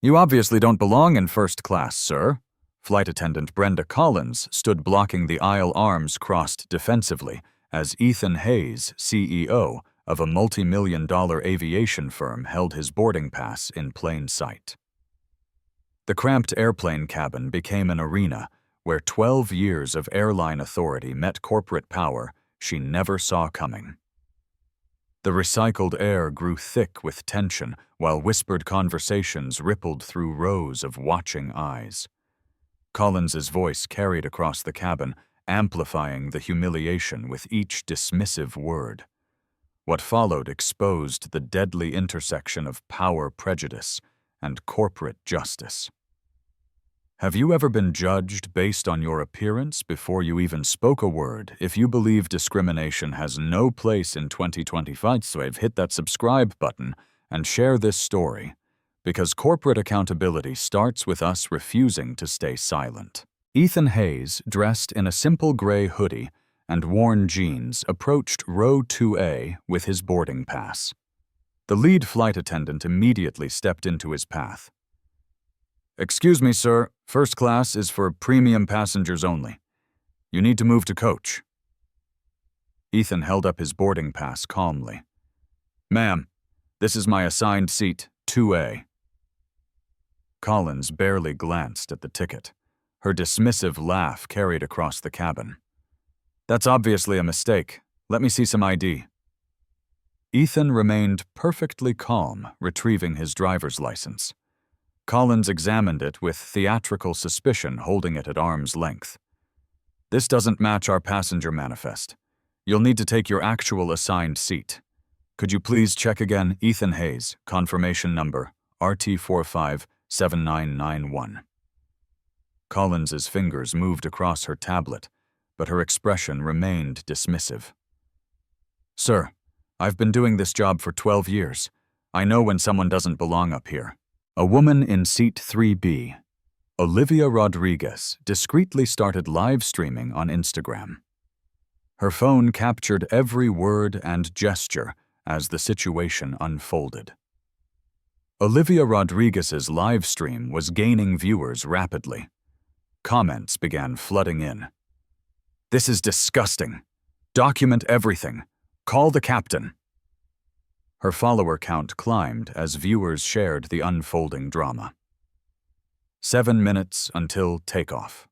You obviously don't belong in first class, sir. Flight attendant Brenda Collins stood blocking the aisle, arms crossed defensively, as Ethan Hayes, CEO of a multi-million-dollar aviation firm, held his boarding pass in plain sight. The cramped airplane cabin became an arena where 12 years of airline authority met corporate power she never saw coming. The recycled air grew thick with tension, while whispered conversations rippled through rows of watching eyes. Collins's voice carried across the cabin, amplifying the humiliation with each dismissive word. What followed exposed the deadly intersection of power prejudice and corporate justice. Have you ever been judged based on your appearance before you even spoke a word? If you believe discrimination has no place in 2025, so hit that subscribe button and share this story, because corporate accountability starts with us refusing to stay silent. Ethan Hayes, dressed in a simple gray hoodie and worn jeans, approached row 2A with his boarding pass. The lead flight attendant immediately stepped into his path. "Excuse me, sir. First class is for premium passengers only. You need to move to coach." Ethan held up his boarding pass calmly. "Ma'am, this is my assigned seat, 2A." Collins barely glanced at the ticket. Her dismissive laugh carried across the cabin. "That's obviously a mistake. Let me see some ID." Ethan remained perfectly calm, retrieving his driver's license. Collins examined it with theatrical suspicion, holding it at arm's length. "This doesn't match our passenger manifest. You'll need to take your actual assigned seat. Could you please check again? Ethan Hayes, confirmation number RT457991. Collins's fingers moved across her tablet, but her expression remained dismissive. "Sir, I've been doing this job for 12 years. I know when someone doesn't belong up here." A woman in seat 3B, Olivia Rodriguez, discreetly started live streaming on Instagram. Her phone captured every word and gesture as the situation unfolded. Olivia Rodriguez's live stream was gaining viewers rapidly. Comments began flooding in. "This is disgusting. Document everything. Call the captain." Her follower count climbed as viewers shared the unfolding drama. 7 minutes until takeoff.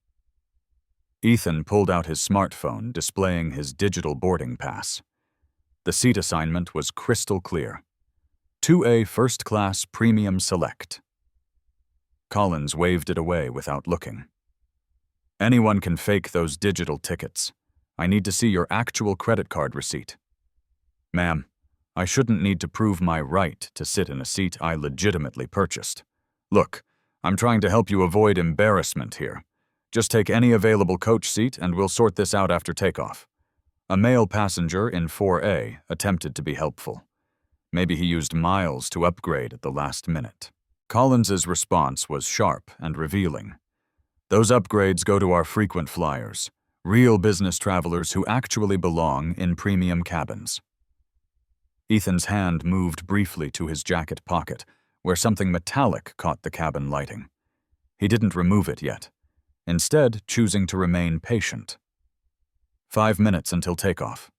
Ethan pulled out his smartphone, displaying his digital boarding pass. The seat assignment was crystal clear. 2A First Class Premium Select. Collins waved it away without looking. "Anyone can fake those digital tickets. I need to see your actual credit card receipt." "Ma'am, I shouldn't need to prove my right to sit in a seat I legitimately purchased. Look, I'm trying to help you avoid embarrassment here. Just take any available coach seat and we'll sort this out after takeoff." A male passenger in 4A attempted to be helpful. Maybe he used miles to upgrade at the last minute. Collins's response was sharp and revealing. "Those upgrades go to our frequent flyers, real business travelers who actually belong in premium cabins." Ethan's hand moved briefly to his jacket pocket, where something metallic caught the cabin lighting. He didn't remove it yet, instead choosing to remain patient. 5 minutes until takeoff.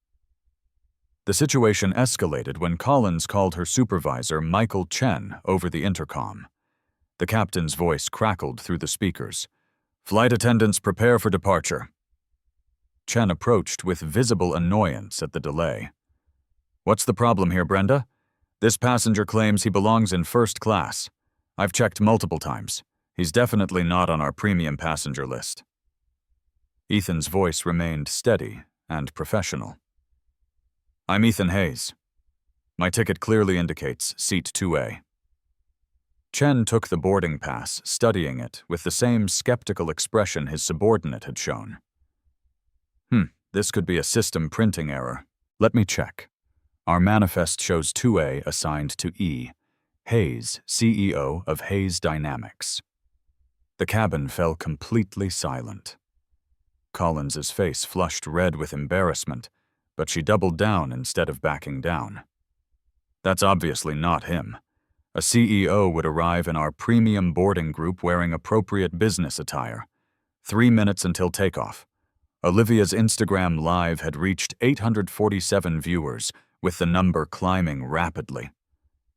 The situation escalated when Collins called her supervisor, Michael Chen, over the intercom. The captain's voice crackled through the speakers. "Flight attendants, prepare for departure." Chen approached with visible annoyance at the delay. "What's the problem here, Brenda? This passenger claims he belongs in first class. I've checked multiple times. He's definitely not on our premium passenger list." Ethan's voice remained steady and professional. "I'm Ethan Hayes. My ticket clearly indicates seat 2A." Chen took the boarding pass, studying it with the same skeptical expression his subordinate had shown. This could be a system printing error. Let me check. Our manifest shows 2A assigned to E. Hayes, CEO of Hayes Dynamics." The cabin fell completely silent. Collins's face flushed red with embarrassment, but she doubled down instead of backing down. "That's obviously not him. A CEO would arrive in our premium boarding group wearing appropriate business attire. 3 minutes until takeoff. Olivia's Instagram Live had reached 847 viewers, with the number climbing rapidly.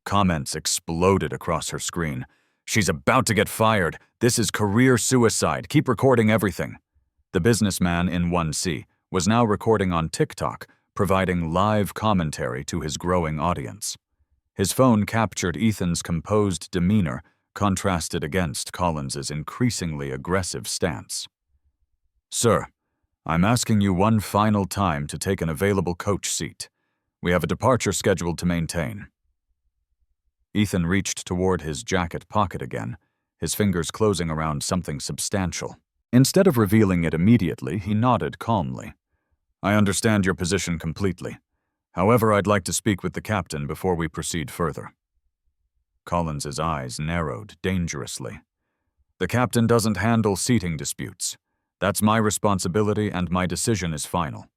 Comments exploded across her screen. "She's about to get fired. This is career suicide. Keep recording everything." The businessman in 1C was now recording on TikTok, providing live commentary to his growing audience. His phone captured Ethan's composed demeanor, contrasted against Collins's increasingly aggressive stance. "Sir, I'm asking you one final time to take an available coach seat. We have a departure scheduled to maintain." Ethan reached toward his jacket pocket again, his fingers closing around something substantial. Instead of revealing it immediately, he nodded calmly. "I understand your position completely. However, I'd like to speak with the captain before we proceed further." Collins's eyes narrowed dangerously. "The captain doesn't handle seating disputes. That's my responsibility, and my decision is final."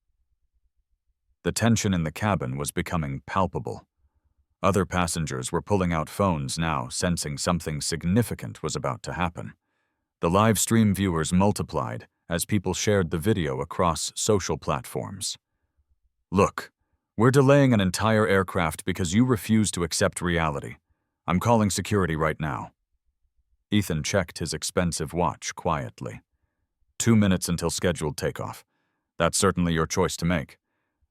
The tension in the cabin was becoming palpable. Other passengers were pulling out phones now, sensing something significant was about to happen. The live stream viewers multiplied as people shared the video across social platforms. "Look, we're delaying an entire aircraft because you refuse to accept reality. I'm calling security right now." Ethan checked his expensive watch quietly. 2 minutes until scheduled takeoff. That's certainly your choice to make.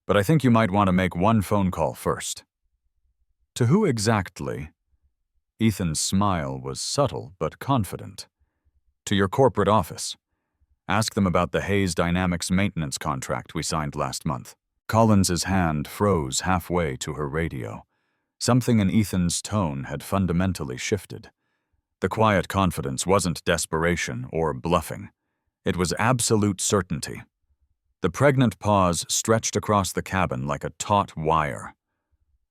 But I think you might want to make one phone call first. To who exactly? Ethan's smile was subtle but confident. To your corporate office. Ask them about the Hayes Dynamics maintenance contract we signed last month. Collins's hand froze halfway to her radio. Something in Ethan's tone had fundamentally shifted. The quiet confidence wasn't desperation or bluffing. It was absolute certainty. The pregnant pause stretched across the cabin like a taut wire.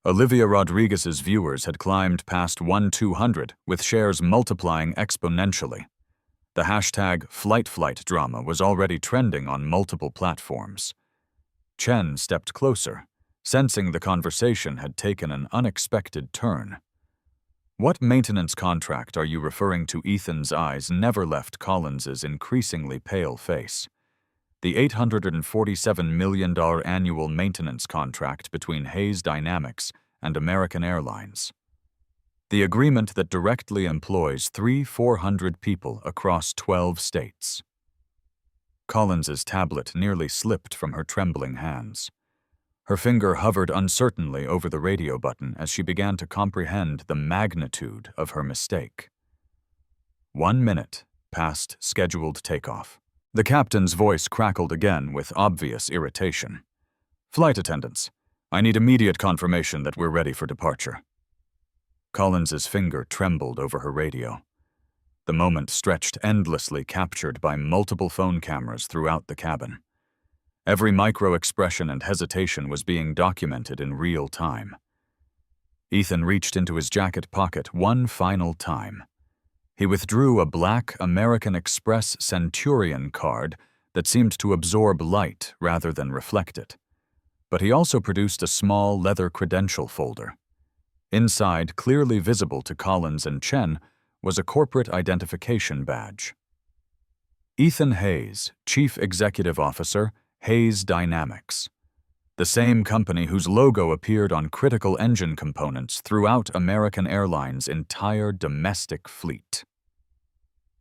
Olivia Rodriguez's viewers had climbed past 1,200, with shares multiplying exponentially. The hashtag #FlightFlight drama was already trending on multiple platforms. Chen stepped closer, sensing the conversation had taken an unexpected turn. "What maintenance contract are you referring to?" Ethan's eyes never left Collins's increasingly pale face. The $847 million annual maintenance contract between Hayes Dynamics and American Airlines. The agreement that directly employs 400 people across 12 states. Collins's tablet nearly slipped from her trembling hands. Her finger hovered uncertainly over the radio button as she began to comprehend the magnitude of her mistake. 1 minute past scheduled takeoff. The captain's voice crackled again with obvious irritation. "Flight attendants, I need immediate confirmation that we're ready for departure." Collins's finger trembled over her radio. The moment stretched endlessly, captured by multiple phone cameras throughout the cabin. Every micro-expression and hesitation was being documented in real time. Ethan reached into his jacket pocket one final time. He withdrew a black American Express Centurion card that seemed to absorb light rather than reflect it. But he also produced a small leather credential folder. Inside, clearly visible to Collins and Chen, was a corporate identification badge. Ethan Hayes, Chief Executive Officer, Hayes Dynamics. The same company whose logo appeared on critical engine components throughout American Airlines' entire domestic fleet.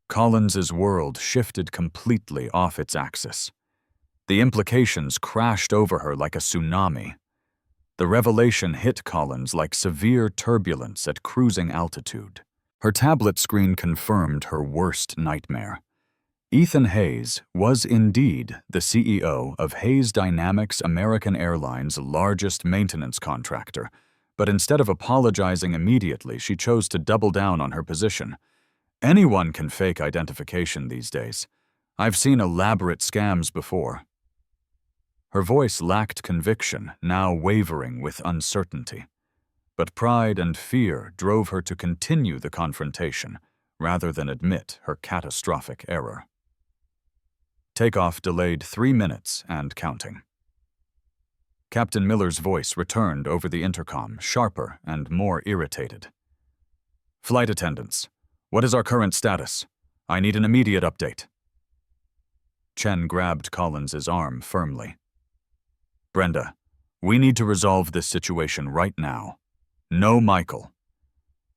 Collins's world shifted completely off its axis. The implications crashed over her like a tsunami. The revelation hit Collins like severe turbulence at cruising altitude. Her tablet screen confirmed her worst nightmare. Ethan Hayes was indeed the CEO of Hayes Dynamics, American Airlines' largest maintenance contractor, but instead of apologizing immediately, she chose to double down on her position. Anyone can fake identification these days. I've seen elaborate scams before. Her voice lacked conviction, now wavering with uncertainty. But pride and fear drove her to continue the confrontation, rather than admit her catastrophic error. Takeoff delayed 3 minutes and counting. Captain Miller's voice returned over the intercom, sharper and more irritated. Flight attendants, what is our current status? I need an immediate update. Chen grabbed Collins's arm firmly. Brenda, we need to resolve this situation right now. No Michael.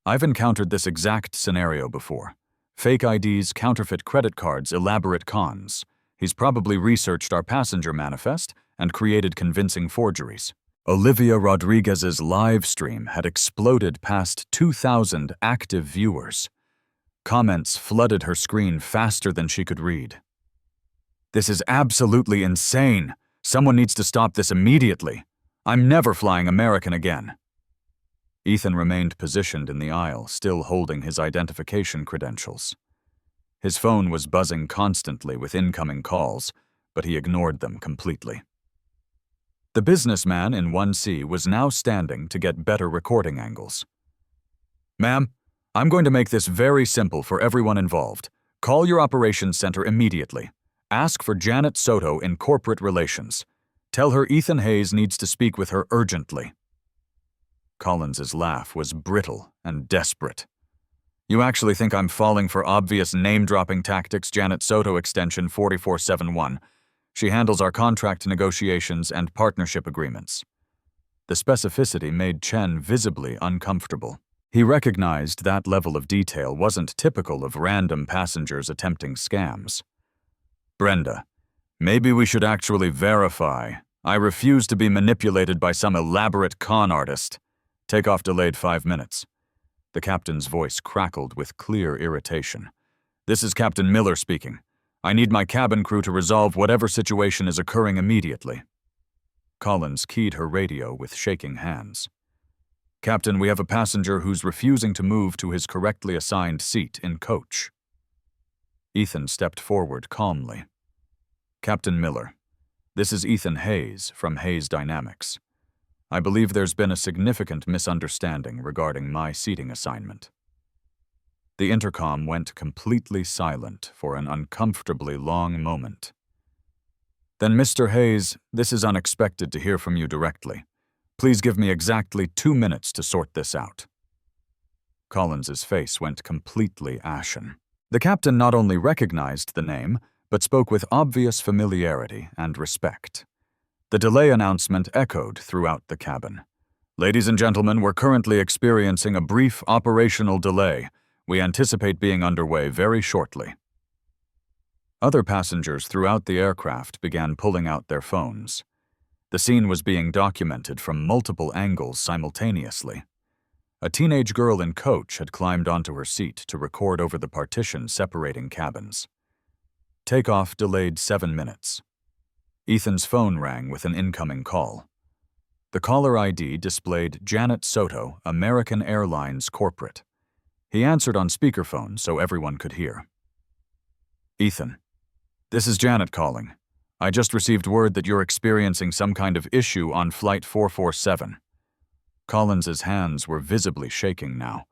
I've encountered this exact scenario before. Fake IDs, counterfeit credit cards, elaborate cons. He's probably researched our passenger manifest and created convincing forgeries. Olivia Rodriguez's live stream had exploded past 2,000 active viewers. Comments flooded her screen faster than she could read. This is absolutely insane. Someone needs to stop this immediately. I'm never flying American again. Ethan remained positioned in the aisle, still holding his identification credentials. His phone was buzzing constantly with incoming calls, but he ignored them completely. The businessman in 1C was now standing to get better recording angles. Ma'am, I'm going to make this very simple for everyone involved. Call your operations center immediately. Ask for Janet Soto in corporate relations. Tell her Ethan Hayes needs to speak with her urgently. Collins's laugh was brittle and desperate. You actually think I'm falling for obvious name-dropping tactics, Janet Soto extension 4471. She handles our contract negotiations and partnership agreements. The specificity made Chen visibly uncomfortable. He recognized that level of detail wasn't typical of random passengers attempting scams. Brenda, maybe we should actually verify. I refuse to be manipulated by some elaborate con artist. Takeoff delayed 5 minutes. The captain's voice crackled with clear irritation. This is Captain Miller speaking. I need my cabin crew to resolve whatever situation is occurring immediately. Collins keyed her radio with shaking hands. Captain, we have a passenger who's refusing to move to his correctly assigned seat in coach. Ethan stepped forward calmly. Captain Miller, this is Ethan Hayes from Hayes Dynamics. I believe there's been a significant misunderstanding regarding my seating assignment. The intercom went completely silent for an uncomfortably long moment. Then, Mr. Hayes, this is unexpected to hear from you directly. Please give me exactly 2 minutes to sort this out. Collins's face went completely ashen. The captain not only recognized the name, but spoke with obvious familiarity and respect. The delay announcement echoed throughout the cabin. Ladies and gentlemen, we're currently experiencing a brief operational delay. We anticipate being underway very shortly. Other passengers throughout the aircraft began pulling out their phones. The scene was being documented from multiple angles simultaneously. A teenage girl in coach had climbed onto her seat to record over the partition separating cabins. Takeoff delayed 7 minutes. Ethan's phone rang with an incoming call. The caller ID displayed Janet Soto, American Airlines Corporate. He answered on speakerphone so everyone could hear. Ethan, this is Janet calling. I just received word that you're experiencing some kind of issue on Flight 447. Collins's hands were visibly shaking now.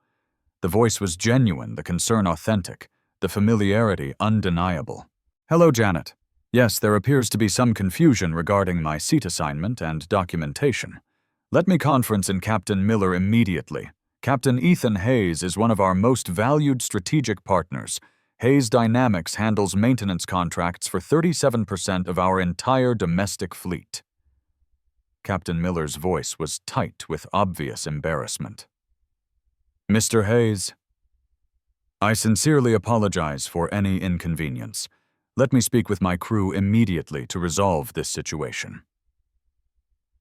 The voice was genuine, the concern authentic, the familiarity undeniable. Hello, Janet. Yes, there appears to be some confusion regarding my seat assignment and documentation. Let me conference in Captain Miller immediately. Captain Ethan Hayes is one of our most valued strategic partners. Hayes Dynamics handles maintenance contracts for 37% of our entire domestic fleet. Captain Miller's voice was tight with obvious embarrassment. Mr. Hayes, I sincerely apologize for any inconvenience. Let me speak with my crew immediately to resolve this situation.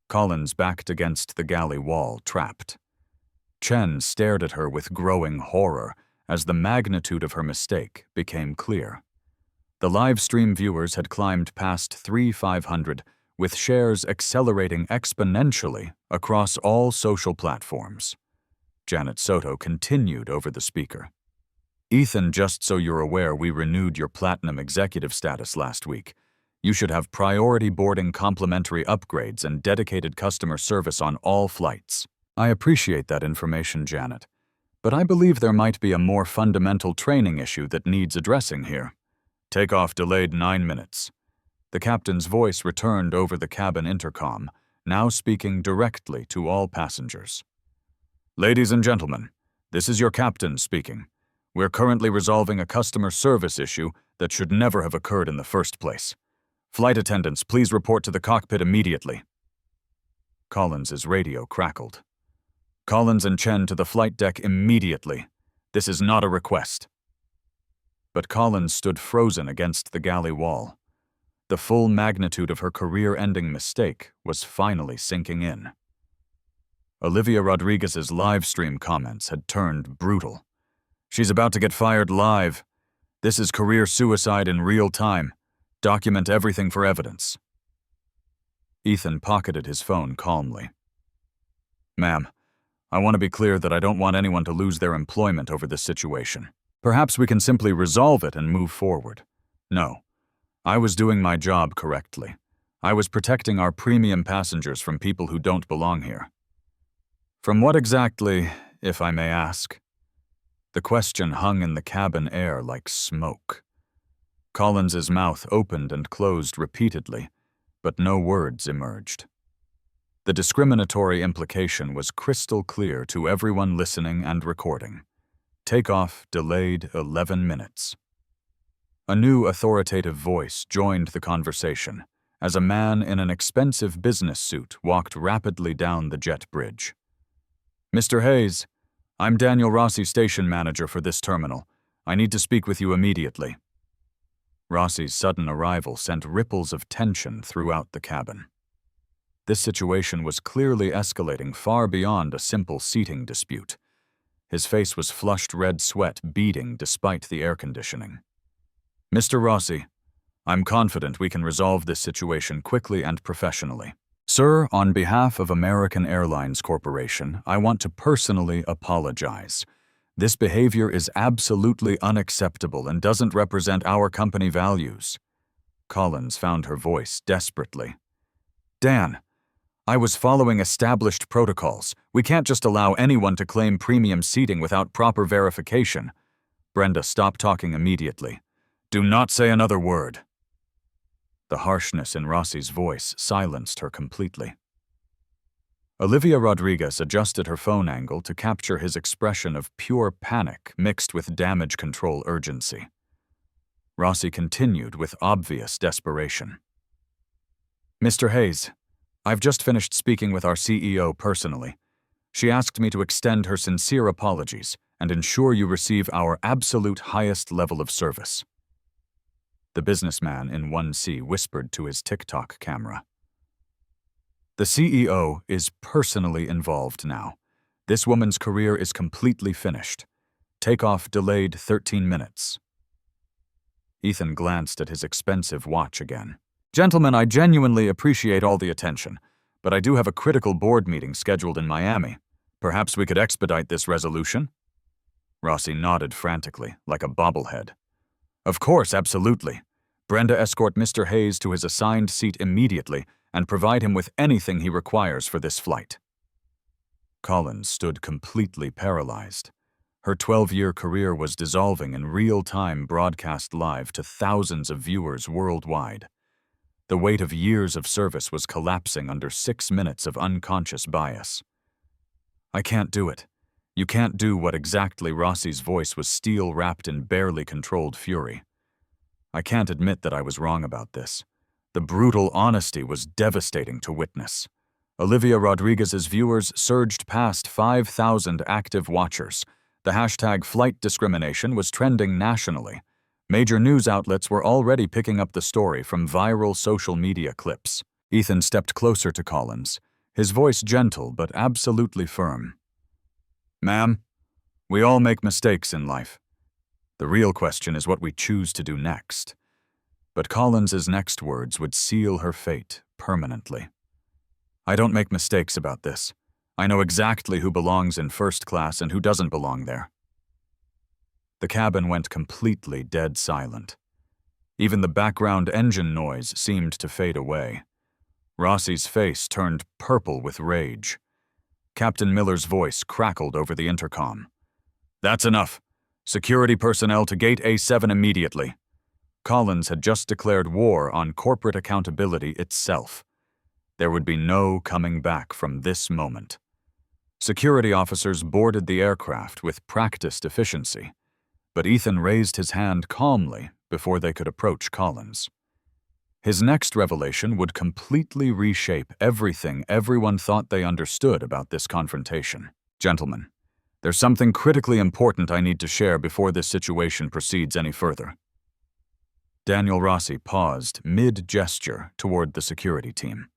Collins backed against the galley wall, trapped. Chen stared at her with growing horror as the magnitude of her mistake became clear. The live stream viewers had climbed past 3,500, with shares accelerating exponentially across all social platforms. Janet Soto continued over the speaker. Ethan, just so you're aware, we renewed your Platinum Executive status last week. You should have priority boarding complimentary upgrades and dedicated customer service on all flights. I appreciate that information, Janet, but I believe there might be a more fundamental training issue that needs addressing here. Takeoff delayed 9 minutes. The captain's voice returned over the cabin intercom, now speaking directly to all passengers. Ladies and gentlemen, This is your captain speaking. We're currently resolving a customer service issue that should never have occurred in the first place. Flight attendants, please report to the cockpit immediately. Collins's radio crackled. Collins and Chen to the flight deck immediately. This is not a request. But Collins stood frozen against the galley wall. The full magnitude of her career-ending mistake was finally sinking in. Olivia Rodriguez's live stream comments had turned brutal. She's about to get fired live. This is career suicide in real time. Document everything for evidence. Ethan pocketed his phone calmly. Ma'am, I want to be clear that I don't want anyone to lose their employment over this situation. Perhaps we can simply resolve it and move forward. No, I was doing my job correctly. I was protecting our premium passengers from people who don't belong here. From what exactly, if I may ask? The question hung in the cabin air like smoke. Collins's mouth opened and closed repeatedly, but no words emerged. The discriminatory implication was crystal clear to everyone listening and recording. Takeoff delayed 11 minutes. A new authoritative voice joined the conversation as a man in an expensive business suit walked rapidly down the jet bridge. Mr. Hayes, I'm Daniel Rossi, station manager for this terminal. I need to speak with you immediately. Rossi's sudden arrival sent ripples of tension throughout the cabin. This situation was clearly escalating far beyond a simple seating dispute. His face was flushed red sweat beading despite the air conditioning. Mr. Rossi, I'm confident we can resolve this situation quickly and professionally. Sir, on behalf of American Airlines Corporation, I want to personally apologize. This behavior is absolutely unacceptable and doesn't represent our company values. Collins found her voice desperately. Dan, I was following established protocols. We can't just allow anyone to claim premium seating without proper verification. Brenda, stop talking immediately. Do not say another word. The harshness in Rossi's voice silenced her completely. Olivia Rodriguez adjusted her phone angle to capture his expression of pure panic mixed with damage control urgency. Rossi continued with obvious desperation. Mr. Hayes, I've just finished speaking with our CEO personally. She asked me to extend her sincere apologies and ensure you receive our absolute highest level of service. The businessman in 1C whispered to his TikTok camera. The CEO is personally involved now. This woman's career is completely finished. Takeoff delayed 13 minutes. Ethan glanced at his expensive watch again. Gentlemen, I genuinely appreciate all the attention, but I do have a critical board meeting scheduled in Miami. Perhaps we could expedite this resolution? Rossi nodded frantically, like a bobblehead. Of course, absolutely. Brenda, escort Mr. Hayes to his assigned seat immediately and provide him with anything he requires for this flight. Collins stood completely paralyzed. Her 12-year career was dissolving in real-time broadcast live to thousands of viewers worldwide. The weight of years of service was collapsing under 6 minutes of unconscious bias. I can't do it. You can't do what exactly. Rossi's voice was steel-wrapped in barely controlled fury. I can't admit that I was wrong about this. The brutal honesty was devastating to witness. Olivia Rodriguez's viewers surged past 5,000 active watchers. The hashtag flight discrimination was trending nationally. Major news outlets were already picking up the story from viral social media clips. Ethan stepped closer to Collins, his voice gentle but absolutely firm. Ma'am, we all make mistakes in life. The real question is what we choose to do next. But Collins's next words would seal her fate permanently. I don't make mistakes about this. I know exactly who belongs in first class and who doesn't belong there. The cabin went completely dead silent. Even the background engine noise seemed to fade away. Rossi's face turned purple with rage. Captain Miller's voice crackled over the intercom. That's enough. Security personnel to Gate A7 immediately. Collins had just declared war on corporate accountability itself. There would be no coming back from this moment. Security officers boarded the aircraft with practiced efficiency, but Ethan raised his hand calmly before they could approach Collins. His next revelation would completely reshape everything everyone thought they understood about this confrontation. "Gentlemen, there's something critically important I need to share before this situation proceeds any further." Daniel Rossi paused mid-gesture toward the security team.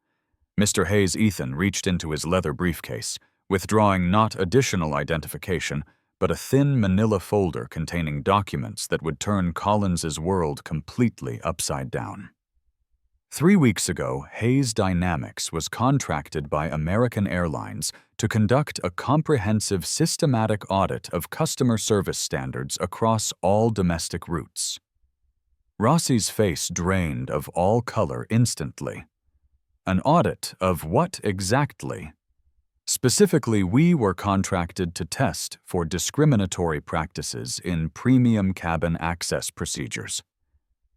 Mr. Hayes Ethan reached into his leather briefcase, withdrawing not additional identification, but a thin manila folder containing documents that would turn Collins's world completely upside down. 3 weeks ago, Hayes Dynamics was contracted by American Airlines to conduct a comprehensive systematic audit of customer service standards across all domestic routes. Rossi's face drained of all color instantly. An audit of what exactly? Specifically, we were contracted to test for discriminatory practices in premium cabin access procedures.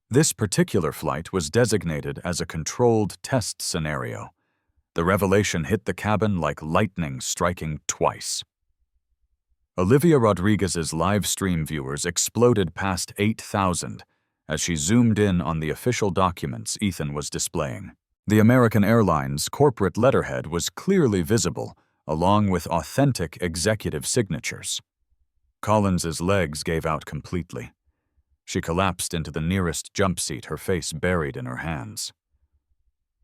This particular flight was designated as a controlled test scenario. The revelation hit the cabin like lightning striking twice. Olivia Rodriguez's live stream viewers exploded past 8,000 as she zoomed in on the official documents Ethan was displaying. The American Airlines corporate letterhead was clearly visible, along with authentic executive signatures. Collins's legs gave out completely. She collapsed into the nearest jump seat, her face buried in her hands.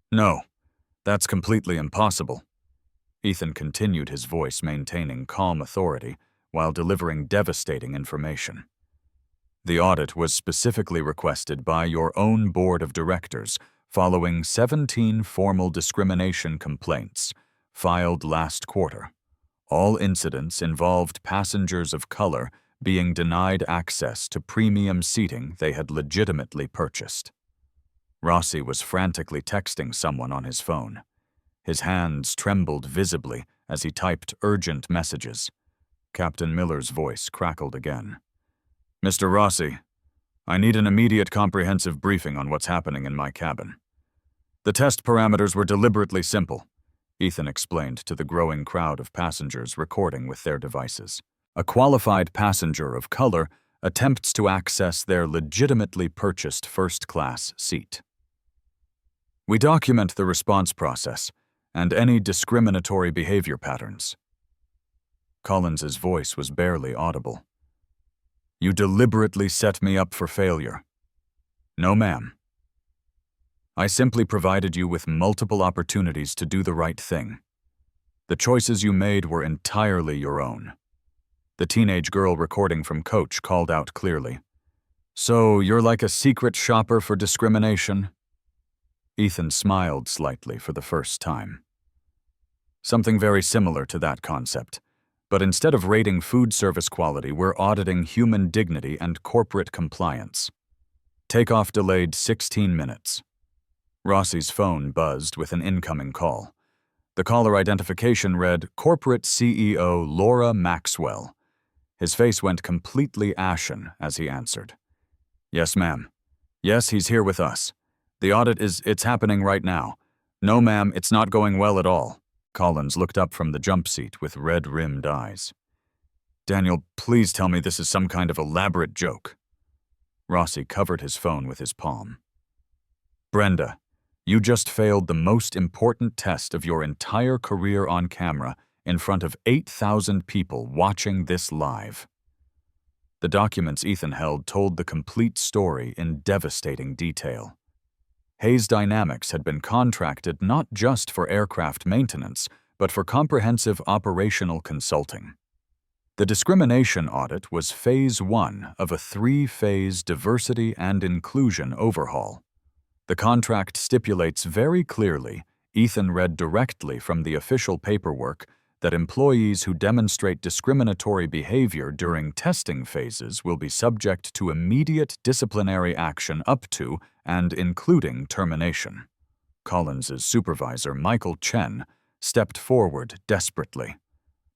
"No, that's completely impossible." Ethan continued, his voice maintaining calm authority while delivering devastating information. "The audit was specifically requested by your own board of directors following 17 formal discrimination complaints filed last quarter. All incidents involved passengers of color being denied access to premium seating they had legitimately purchased." Rossi was frantically texting someone on his phone. His hands trembled visibly as he typed urgent messages. Captain Miller's voice crackled again. "Mr. Rossi, I need an immediate comprehensive briefing on what's happening in my cabin." "The test parameters were deliberately simple," Ethan explained to the growing crowd of passengers recording with their devices. "A qualified passenger of color attempts to access their legitimately purchased first-class seat. We document the response process and any discriminatory behavior patterns." Collins's voice was barely audible. "You deliberately set me up for failure." "No, ma'am. I simply provided you with multiple opportunities to do the right thing. The choices you made were entirely your own." The teenage girl recording from Coach called out clearly. "So you're like a secret shopper for discrimination?" Ethan smiled slightly for the first time. "Something very similar to that concept. But instead of rating food service quality, we're auditing human dignity and corporate compliance." Takeoff delayed 16 minutes. Rossi's phone buzzed with an incoming call. The caller identification read, "Corporate CEO Laura Maxwell." His face went completely ashen as he answered. "Yes, ma'am. Yes, he's here with us. The audit it's happening right now. No, ma'am, it's not going well at all." Collins looked up from the jump seat with red-rimmed eyes. "Daniel, please tell me this is some kind of elaborate joke." Rossi covered his phone with his palm. "Brenda, you just failed the most important test of your entire career on camera in front of 8,000 people watching this live." The documents Ethan held told the complete story in devastating detail. Hayes Dynamics had been contracted not just for aircraft maintenance, but for comprehensive operational consulting. The discrimination audit was phase 1 of a 3-phase diversity and inclusion overhaul. The contract stipulates very clearly, Ethan read directly from the official paperwork, that employees who demonstrate discriminatory behavior during testing phases will be subject to immediate disciplinary action up to and including termination. Collins's supervisor, Michael Chen, stepped forward desperately.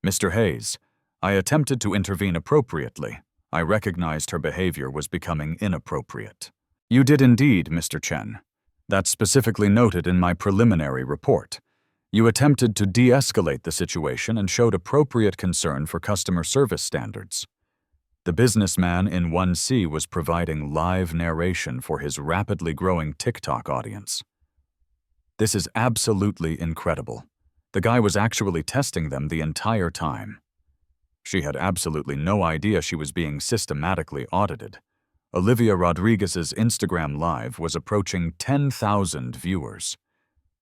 "Mr. Hayes, I attempted to intervene appropriately. I recognized her behavior was becoming inappropriate." "You did indeed, Mr. Chen. That's specifically noted in my preliminary report. You attempted to de-escalate the situation and showed appropriate concern for customer service standards. The businessman in 1C was providing live narration for his rapidly growing TikTok audience. This is absolutely incredible. The guy was actually testing them the entire time. She had absolutely no idea she was being systematically audited. Olivia Rodriguez's Instagram Live was approaching 10,000 viewers.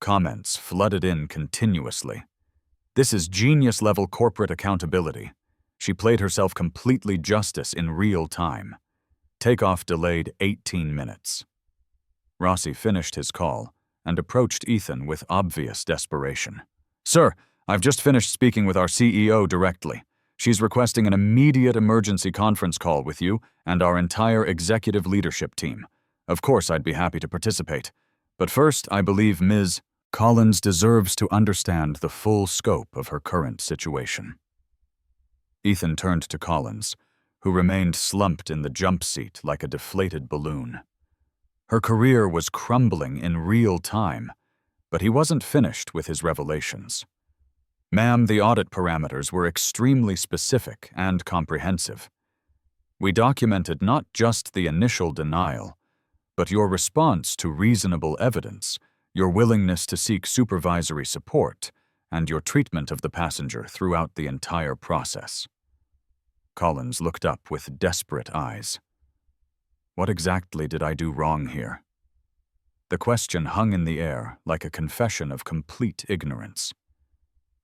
Comments flooded in continuously. This is genius-level corporate accountability. She played herself completely justice in real time. Takeoff delayed 18 minutes. Rossi finished his call and approached Ethan with obvious desperation. "Sir, I've just finished speaking with our CEO directly. She's requesting an immediate emergency conference call with you and our entire executive leadership team. Of course, I'd be happy to participate. But first, I believe Ms. Collins deserves to understand the full scope of her current situation." Ethan turned to Collins, who remained slumped in the jump seat like a deflated balloon. Her career was crumbling in real time, but he wasn't finished with his revelations. "Ma'am, the audit parameters were extremely specific and comprehensive. We documented not just the initial denial, but your response to reasonable evidence, your willingness to seek supervisory support, and your treatment of the passenger throughout the entire process." Collins looked up with desperate eyes. What exactly did I do wrong here? The question hung in the air like a confession of complete ignorance.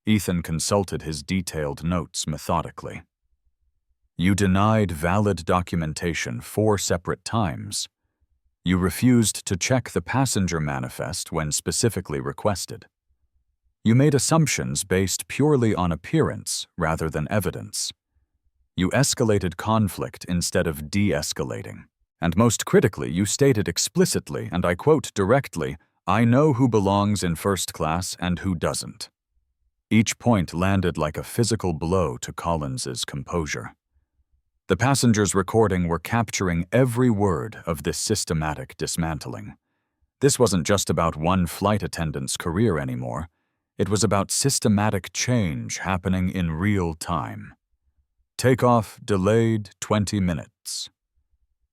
Ethan consulted his detailed notes methodically. You denied valid documentation 4 separate times. You refused to check the passenger manifest when specifically requested. You made assumptions based purely on appearance rather than evidence. You escalated conflict instead of de-escalating. And most critically, you stated explicitly, and I quote directly, "I know who belongs in first class and who doesn't." Each point landed like a physical blow to Collins's composure. The passengers recording were capturing every word of this systematic dismantling. This wasn't just about one flight attendant's career anymore. It was about systematic change happening in real time. Takeoff delayed 20 minutes.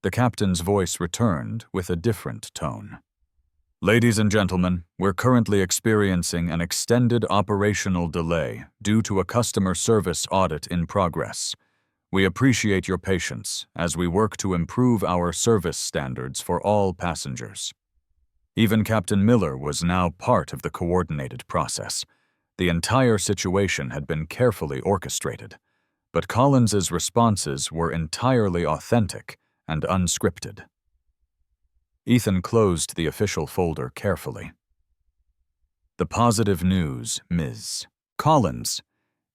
The captain's voice returned with a different tone. "Ladies and gentlemen, we're currently experiencing an extended operational delay due to a customer service audit in progress. We appreciate your patience as we work to improve our service standards for all passengers." Even Captain Miller was now part of the coordinated process. The entire situation had been carefully orchestrated, but Collins's responses were entirely authentic and unscripted. Ethan closed the official folder carefully. The positive news, Ms. Collins,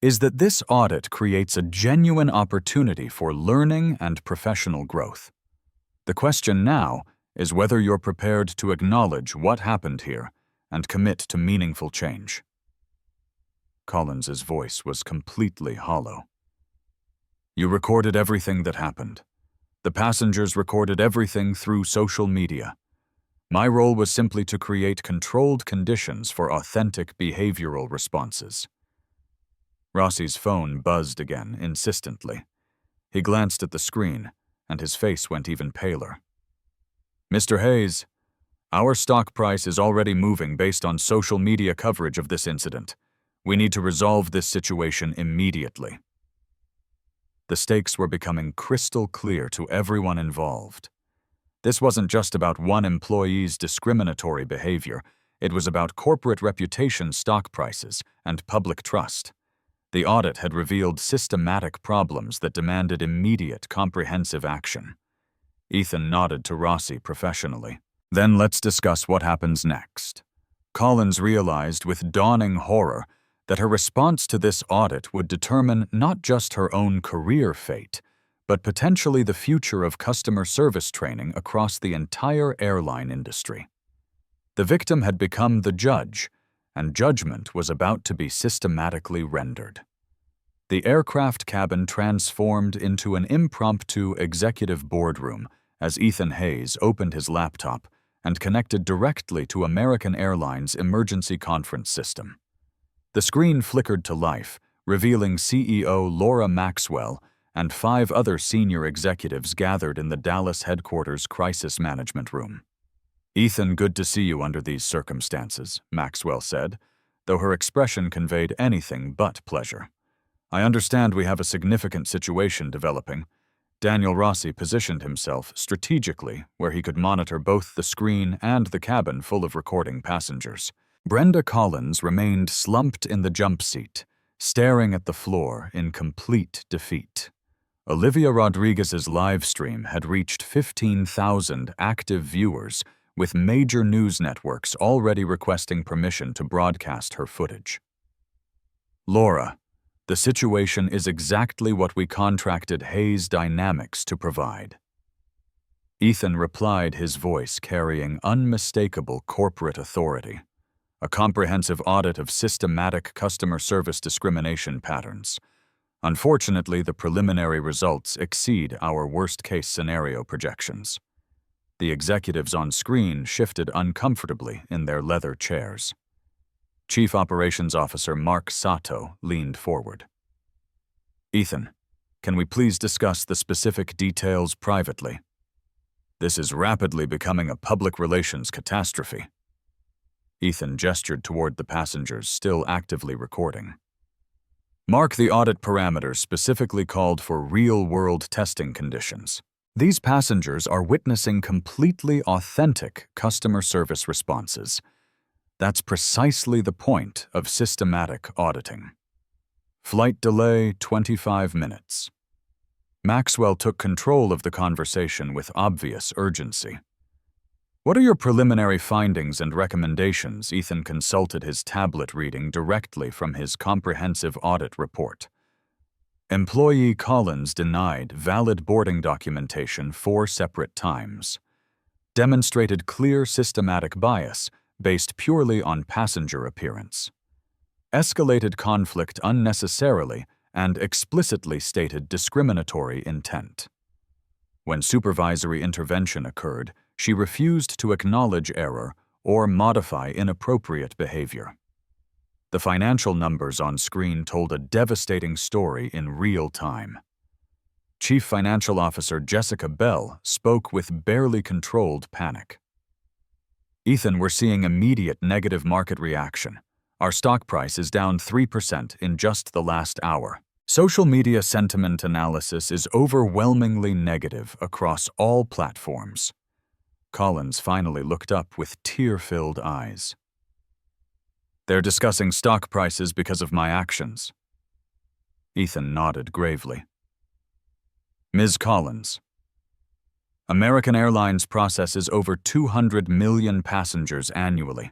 is that this audit creates a genuine opportunity for learning and professional growth. The question now is whether you're prepared to acknowledge what happened here and commit to meaningful change. Collins's voice was completely hollow. You recorded everything that happened. The passengers recorded everything through social media. My role was simply to create controlled conditions for authentic behavioral responses. Rossi's phone buzzed again, insistently. He glanced at the screen, and his face went even paler. "Mr. Hayes, our stock price is already moving based on social media coverage of this incident. We need to resolve this situation immediately." The stakes were becoming crystal clear to everyone involved. This wasn't just about one employee's discriminatory behavior. It was about corporate reputation, stock prices, and public trust. The audit had revealed systematic problems that demanded immediate, comprehensive action. Ethan nodded to Rossi professionally. "Then let's discuss what happens next." Collins realized with dawning horror that her response to this audit would determine not just her own career fate, but potentially the future of customer service training across the entire airline industry. The victim had become the judge, and judgment was about to be systematically rendered. The aircraft cabin transformed into an impromptu executive boardroom as Ethan Hayes opened his laptop and connected directly to American Airlines' emergency conference system. The screen flickered to life, revealing CEO Laura Maxwell and 5 other senior executives gathered in the Dallas headquarters crisis management room. "Ethan, good to see you under these circumstances," Maxwell said, though her expression conveyed anything but pleasure. "I understand we have a significant situation developing." Daniel Rossi positioned himself strategically where he could monitor both the screen and the cabin full of recording passengers. Brenda Collins remained slumped in the jump seat, staring at the floor in complete defeat. Olivia Rodriguez's live stream had reached 15,000 active viewers, with major news networks already requesting permission to broadcast her footage. "Laura, the situation is exactly what we contracted Hayes Dynamics to provide." Ethan replied, his voice carrying unmistakable corporate authority. "A comprehensive audit of systematic customer service discrimination patterns. Unfortunately, the preliminary results exceed our worst-case scenario projections." The executives on screen shifted uncomfortably in their leather chairs. Chief Operations Officer Mark Sato leaned forward. "Ethan, can we please discuss the specific details privately? This is rapidly becoming a public relations catastrophe." Ethan gestured toward the passengers still actively recording. "Mark, the audit parameters specifically called for real-world testing conditions. These passengers are witnessing completely authentic customer service responses. That's precisely the point of systematic auditing. Flight delay 25 minutes. Maxwell took control of the conversation with obvious urgency. "What are your preliminary findings and recommendations?" Ethan consulted his tablet, reading directly from his comprehensive audit report. Employee Collins denied valid boarding documentation 4 separate times. Demonstrated clear systematic bias based purely on passenger appearance. Escalated conflict unnecessarily and explicitly stated discriminatory intent. When supervisory intervention occurred, she refused to acknowledge error or modify inappropriate behavior. The financial numbers on screen told a devastating story in real time. Chief Financial Officer Jessica Bell spoke with barely controlled panic. "Ethan, we're seeing immediate negative market reaction. Our stock price is down 3% in just the last hour. Social media sentiment analysis is overwhelmingly negative across all platforms." Collins finally looked up with tear-filled eyes. "They're discussing stock prices because of my actions." Ethan nodded gravely. "Ms. Collins, American Airlines processes over 200 million passengers annually.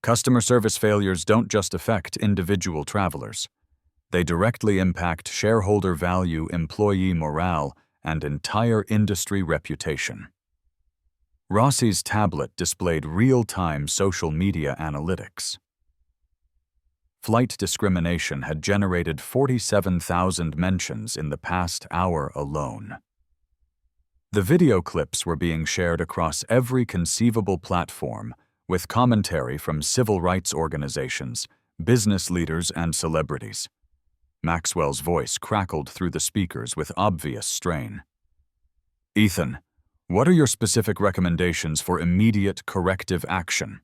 Customer service failures don't just affect individual travelers. They directly impact shareholder value, employee morale, and entire industry reputation." Rossi's tablet displayed real-time social media analytics. Flight discrimination had generated 47,000 mentions in the past hour alone. The video clips were being shared across every conceivable platform, with commentary from civil rights organizations, business leaders, and celebrities. Maxwell's voice crackled through the speakers with obvious strain. "Ethan, what are your specific recommendations for immediate corrective action?"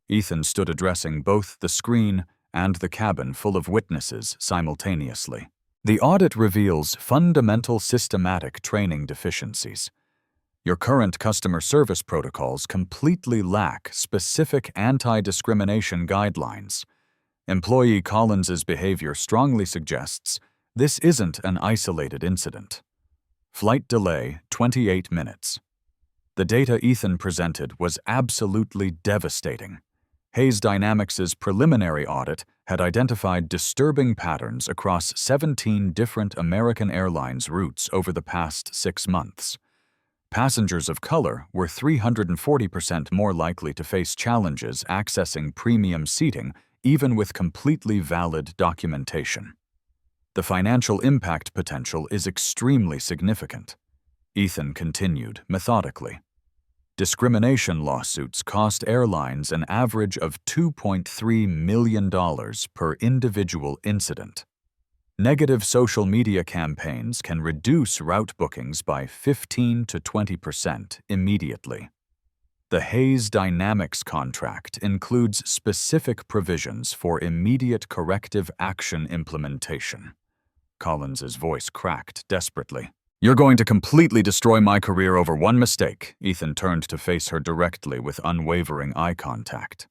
Ethan stood addressing both the screen and the cabin full of witnesses simultaneously. "The audit reveals fundamental systematic training deficiencies. Your current customer service protocols completely lack specific anti-discrimination guidelines. Employee Collins's behavior strongly suggests this isn't an isolated incident. Flight delay 28 minutes. The data Ethan presented was absolutely devastating. Hayes Dynamics' preliminary audit had identified disturbing patterns across 17 different American Airlines routes over the past 6 months. Passengers of color were 340% more likely to face challenges accessing premium seating, even with completely valid documentation. The financial impact potential is extremely significant." Ethan continued methodically. Discrimination lawsuits cost airlines an average of $2.3 million per individual incident. Negative social media campaigns can reduce route bookings by 15 to 20% immediately. The Hayes Dynamics contract includes specific provisions for immediate corrective action implementation. Collins's voice cracked desperately. "You're going to completely destroy my career over one mistake." Ethan turned to face her directly with unwavering eye contact.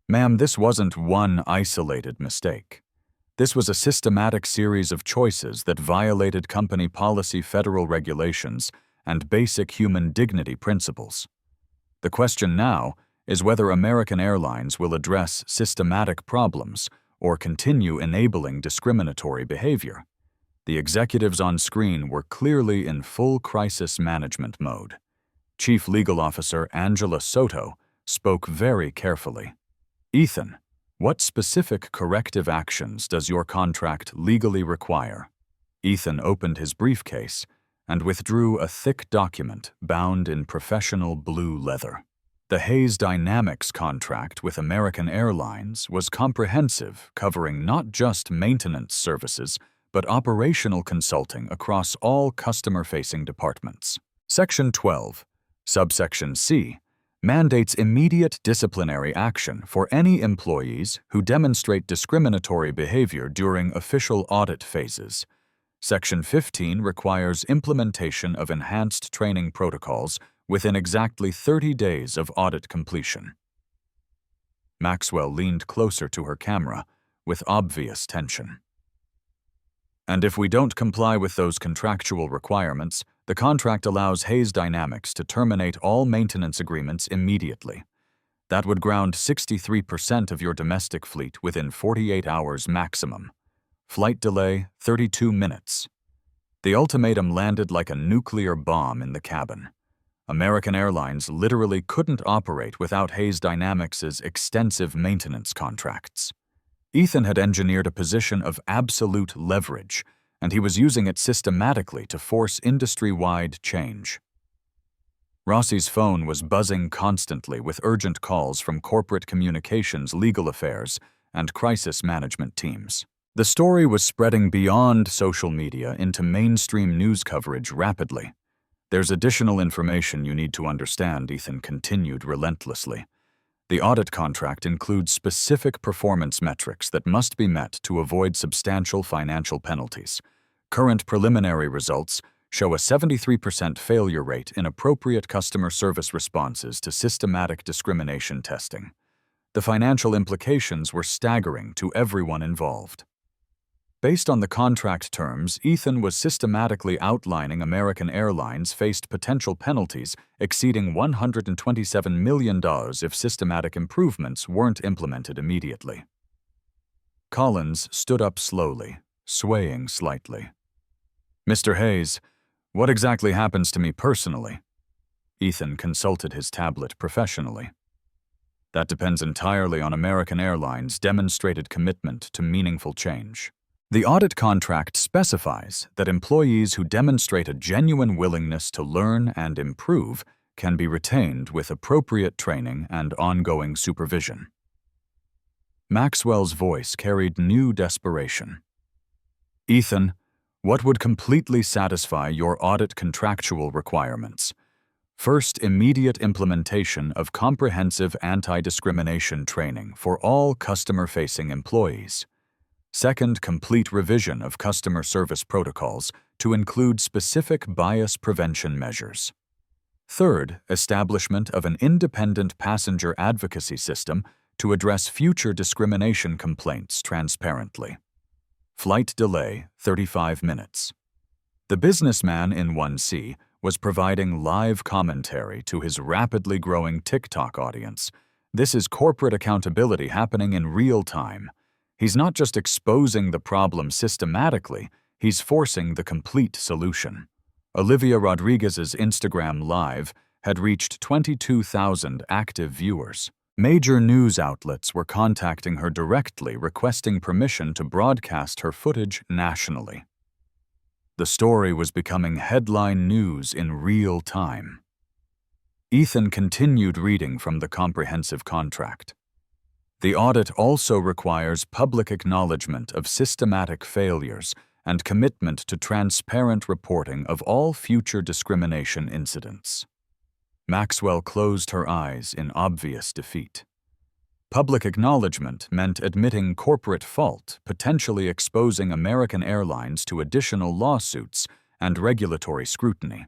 "Ma'am, this wasn't one isolated mistake. This was a systematic series of choices that violated company policy, federal regulations, and basic human dignity principles. The question now is whether American Airlines will address systematic problems or continue enabling discriminatory behavior." The executives on screen were clearly in full crisis management mode. Chief Legal Officer Angela Soto spoke very carefully. "Ethan, what specific corrective actions does your contract legally require?" Ethan opened his briefcase and withdrew a thick document bound in professional blue leather. The Hayes Dynamics contract with American Airlines was comprehensive, covering not just maintenance services, but operational consulting across all customer-facing departments. Section 12, subsection C, mandates immediate disciplinary action for any employees who demonstrate discriminatory behavior during official audit phases. Section 15 requires implementation of enhanced training protocols within exactly 30 days of audit completion. Maxwell leaned closer to her camera with obvious tension. "And if we don't comply with those contractual requirements, the contract allows Hayes Dynamics to terminate all maintenance agreements immediately. That would ground 63% of your domestic fleet within 48 hours maximum. Flight delay, 32 minutes. The ultimatum landed like a nuclear bomb in the cabin. American Airlines literally couldn't operate without Hayes Dynamics' extensive maintenance contracts. Ethan had engineered a position of absolute leverage, and he was using it systematically to force industry-wide change. Rossi's phone was buzzing constantly with urgent calls from corporate communications, legal affairs, and crisis management teams. The story was spreading beyond social media into mainstream news coverage rapidly. "There's additional information you need to understand," Ethan continued relentlessly. "The audit contract includes specific performance metrics that must be met to avoid substantial financial penalties. Current preliminary results show a 73% failure rate in appropriate customer service responses to systematic discrimination testing. The financial implications were staggering to everyone involved." Based on the contract terms, Ethan was systematically outlining American Airlines faced potential penalties exceeding $127 million if systematic improvements weren't implemented immediately. Collins stood up slowly, swaying slightly. "Mr. Hayes, what exactly happens to me personally?" Ethan consulted his tablet professionally. "That depends entirely on American Airlines' demonstrated commitment to meaningful change. The audit contract specifies that employees who demonstrate a genuine willingness to learn and improve can be retained with appropriate training and ongoing supervision." Maxwell's voice carried new desperation. "Ethan, what would completely satisfy your audit contractual requirements? First, immediate implementation of comprehensive anti-discrimination training for all customer-facing employees. Second, complete revision of customer service protocols to include specific bias prevention measures. Third, establishment of an independent passenger advocacy system to address future discrimination complaints transparently. Flight delay, 35 minutes. The businessman in 1C was providing live commentary to his rapidly growing TikTok audience. This is corporate accountability happening in real time. He's not just exposing the problem systematically, he's forcing the complete solution. Olivia Rodriguez's Instagram Live had reached 22,000 active viewers. Major news outlets were contacting her directly, requesting permission to broadcast her footage nationally. The story was becoming headline news in real time. Ethan continued reading from the comprehensive contract. The audit also requires public acknowledgement of systematic failures and commitment to transparent reporting of all future discrimination incidents. Maxwell closed her eyes in obvious defeat. Public acknowledgement meant admitting corporate fault, potentially exposing American Airlines to additional lawsuits and regulatory scrutiny.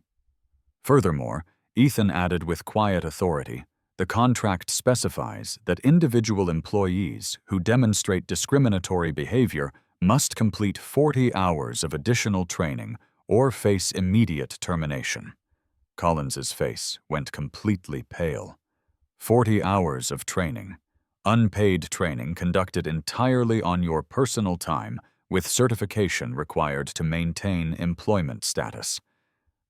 Furthermore, Ethan added with quiet authority, the contract specifies that individual employees who demonstrate discriminatory behavior must complete 40 hours of additional training or face immediate termination. Collins's face went completely pale. 40 hours of training. Unpaid training conducted entirely on your personal time with certification required to maintain employment status.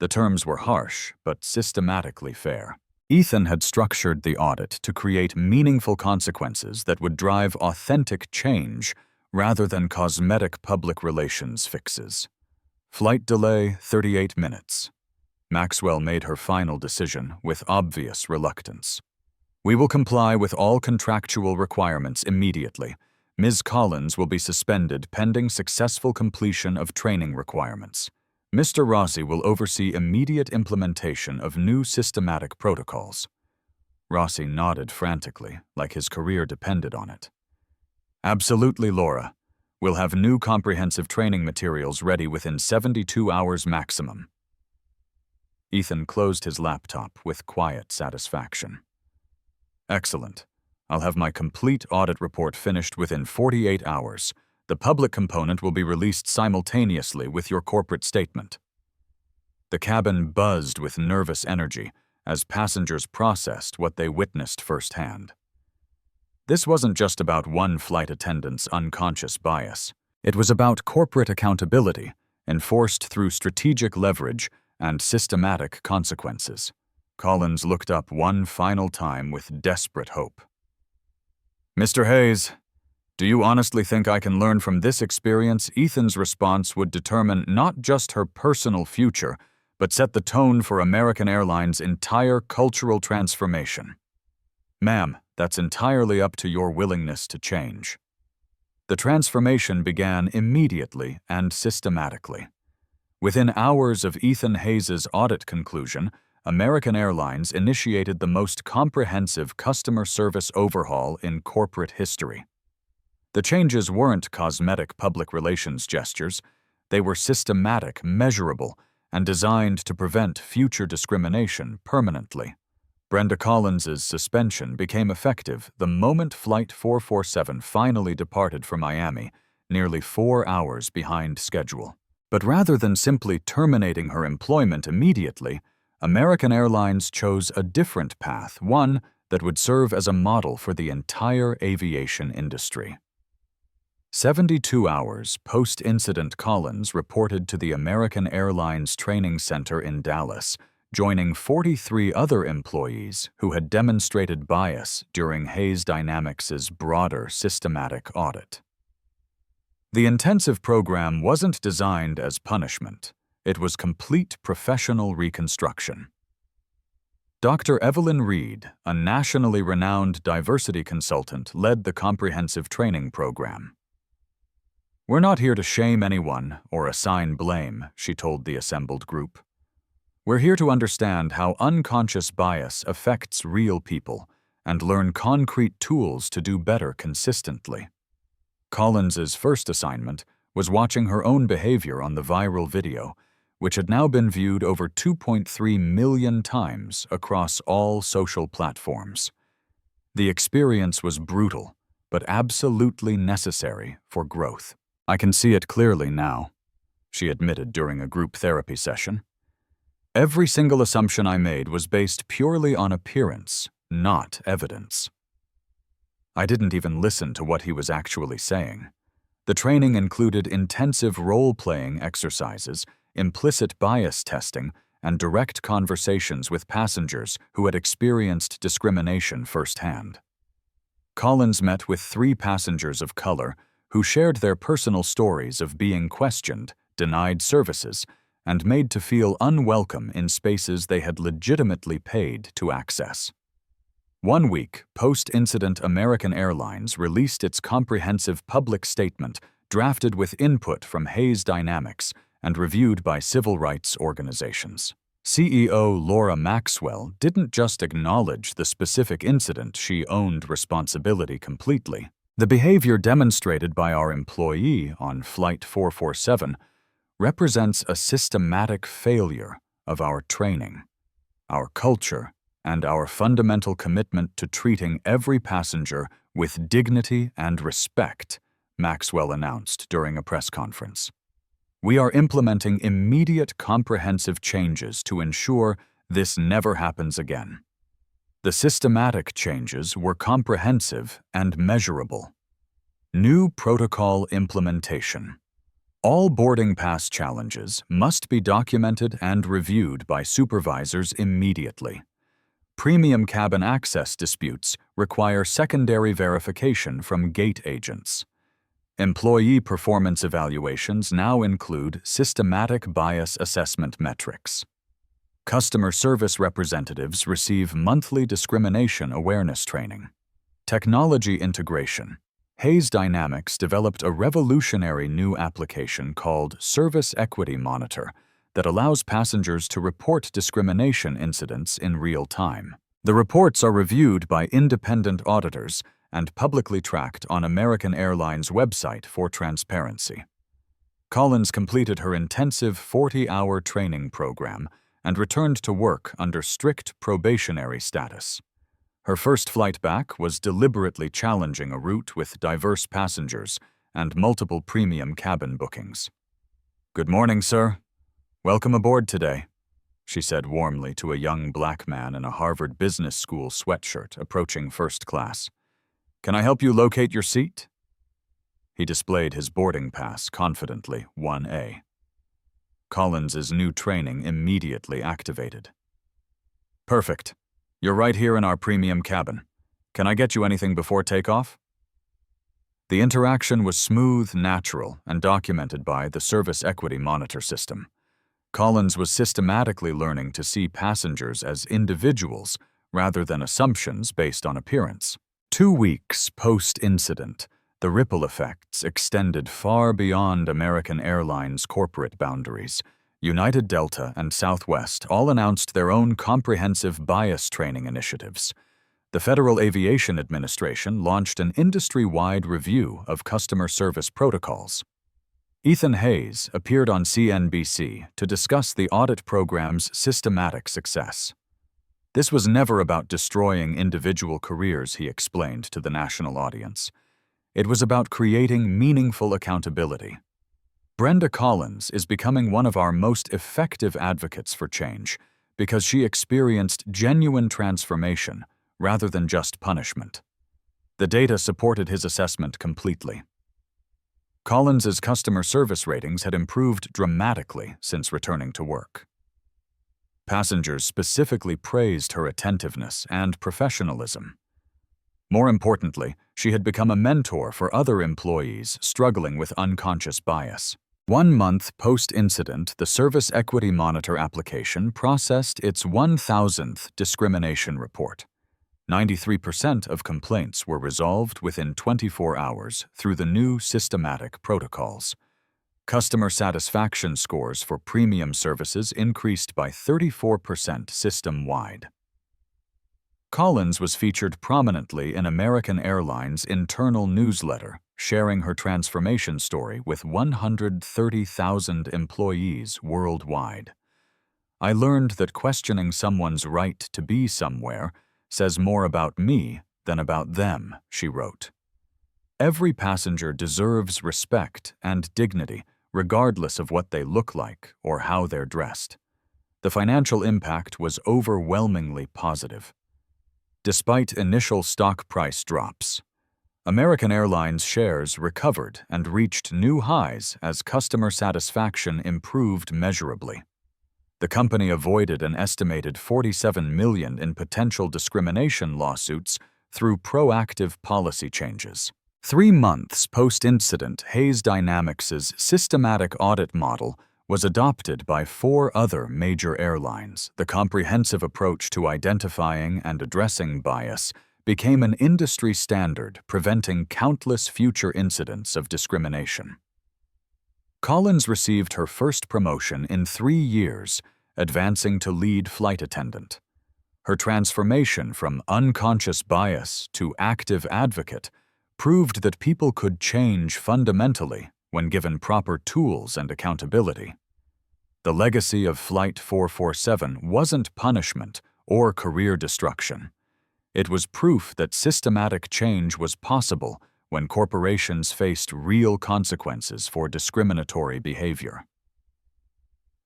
The terms were harsh, but systematically fair. Ethan had structured the audit to create meaningful consequences that would drive authentic change rather than cosmetic public relations fixes. Flight delay, 38 minutes. Maxwell made her final decision with obvious reluctance. We will comply with all contractual requirements immediately. Ms. Collins will be suspended pending successful completion of training requirements. Mr. Rossi will oversee immediate implementation of new systematic protocols. Rossi nodded frantically, like his career depended on it. Absolutely, Laura. We'll have new comprehensive training materials ready within 72 hours maximum. Ethan closed his laptop with quiet satisfaction. Excellent. I'll have my complete audit report finished within 48 hours. The public component will be released simultaneously with your corporate statement. The cabin buzzed with nervous energy as passengers processed what they witnessed firsthand. This wasn't just about one flight attendant's unconscious bias. It was about corporate accountability, enforced through strategic leverage and systematic consequences. Collins looked up one final time with desperate hope. Mr. Hayes, do you honestly think I can learn from this experience? Ethan's response would determine not just her personal future, but set the tone for American Airlines' entire cultural transformation. Ma'am, that's entirely up to your willingness to change. The transformation began immediately and systematically. Within hours of Ethan Hayes' audit conclusion, American Airlines initiated the most comprehensive customer service overhaul in corporate history. The changes weren't cosmetic public relations gestures. They were systematic, measurable, and designed to prevent future discrimination permanently. Brenda Collins's suspension became effective the moment Flight 447 finally departed for Miami, nearly 4 hours behind schedule. But rather than simply terminating her employment immediately, American Airlines chose a different path, one that would serve as a model for the entire aviation industry. 72 hours post-incident, Collins reported to the American Airlines Training Center in Dallas, joining 43 other employees who had demonstrated bias during Hayes Dynamics' broader systematic audit. The intensive program wasn't designed as punishment. It was complete professional reconstruction. Dr. Evelyn Reed, a nationally renowned diversity consultant, led the comprehensive training program. We're not here to shame anyone or assign blame, she told the assembled group. We're here to understand how unconscious bias affects real people and learn concrete tools to do better consistently. Collins's first assignment was watching her own behavior on the viral video, which had now been viewed over 2.3 million times across all social platforms. The experience was brutal, but absolutely necessary for growth. I can see it clearly now, she admitted during a group therapy session. Every single assumption I made was based purely on appearance, not evidence. I didn't even listen to what he was actually saying. The training included intensive role-playing exercises, implicit bias testing, and direct conversations with passengers who had experienced discrimination firsthand. Collins met with 3 passengers of color who shared their personal stories of being questioned, denied services, and made to feel unwelcome in spaces they had legitimately paid to access. 1 week post-incident, American Airlines released its comprehensive public statement, drafted with input from Hayes Dynamics and reviewed by civil rights organizations. CEO Laura Maxwell didn't just acknowledge the specific incident, she owned responsibility completely. The behavior demonstrated by our employee on Flight 447 represents a systematic failure of our training, our culture, and our fundamental commitment to treating every passenger with dignity and respect, Maxwell announced during a press conference. We are implementing immediate comprehensive changes to ensure this never happens again. The systematic changes were comprehensive and measurable. New protocol implementation. All boarding pass challenges must be documented and reviewed by supervisors immediately. Premium cabin access disputes require secondary verification from gate agents. Employee performance evaluations now include systematic bias assessment metrics. Customer service representatives receive monthly discrimination awareness training. Technology integration. Hayes Dynamics developed a revolutionary new application called Service Equity Monitor that allows passengers to report discrimination incidents in real time. The reports are reviewed by independent auditors and publicly tracked on American Airlines' website for transparency. Collins completed her intensive 40-hour training program and returned to work under strict probationary status. Her first flight back was deliberately challenging a route with diverse passengers and multiple premium cabin bookings. "Good morning, sir. Welcome aboard today," she said warmly to a young black man in a Harvard Business School sweatshirt approaching first class. "Can I help you locate your seat?" He displayed his boarding pass confidently, 1A. Collins's new training immediately activated. "Perfect. You're right here in our premium cabin. Can I get you anything before takeoff?" The interaction was smooth, natural, and documented by the Service Equity Monitor system. Collins was systematically learning to see passengers as individuals rather than assumptions based on appearance. 2 weeks post-incident, the ripple effects extended far beyond American Airlines' corporate boundaries. United, Delta, and Southwest all announced their own comprehensive bias training initiatives. The Federal Aviation Administration launched an industry-wide review of customer service protocols. Ethan Hayes appeared on CNBC to discuss the audit program's systematic success. "This was never about destroying individual careers," he explained to the national audience. "It was about creating meaningful accountability." Brenda Collins is becoming one of our most effective advocates for change because she experienced genuine transformation rather than just punishment. The data supported his assessment completely. Collins's customer service ratings had improved dramatically since returning to work. Passengers specifically praised her attentiveness and professionalism. More importantly, she had become a mentor for other employees struggling with unconscious bias. 1 month post-incident, the Service Equity Monitor application processed its 1,000th discrimination report. 93% of complaints were resolved within 24 hours through the new systematic protocols. Customer satisfaction scores for premium services increased by 34% system-wide. Collins was featured prominently in American Airlines' internal newsletter, sharing her transformation story with 130,000 employees worldwide. "I learned that questioning someone's right to be somewhere says more about me than about them," she wrote. "Every passenger deserves respect and dignity, regardless of what they look like or how they're dressed." The financial impact was overwhelmingly positive. Despite initial stock price drops, American Airlines shares recovered and reached new highs as customer satisfaction improved measurably. The company avoided an estimated $47 million in potential discrimination lawsuits through proactive policy changes. 3 months post-incident, Hayes Dynamics' systematic audit model was adopted by 4 other major airlines. The comprehensive approach to identifying and addressing bias became an industry standard, preventing countless future incidents of discrimination. Collins received her first promotion in 3 years, advancing to lead flight attendant. Her transformation from unconscious bias to active advocate proved that people could change fundamentally when given proper tools and accountability. The legacy of Flight 447 wasn't punishment or career destruction. It was proof that systematic change was possible when corporations faced real consequences for discriminatory behavior.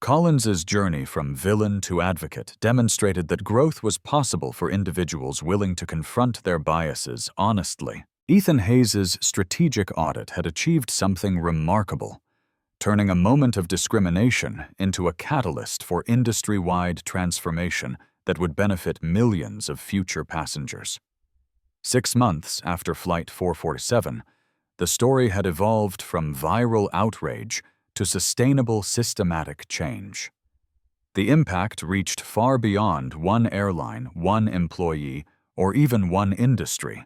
Collins's journey from villain to advocate demonstrated that growth was possible for individuals willing to confront their biases honestly. Ethan Hayes's strategic audit had achieved something remarkable, turning a moment of discrimination into a catalyst for industry-wide transformation that would benefit millions of future passengers. 6 months after Flight 447, the story had evolved from viral outrage to sustainable systematic change. The impact reached far beyond one airline, one employee, or even one industry.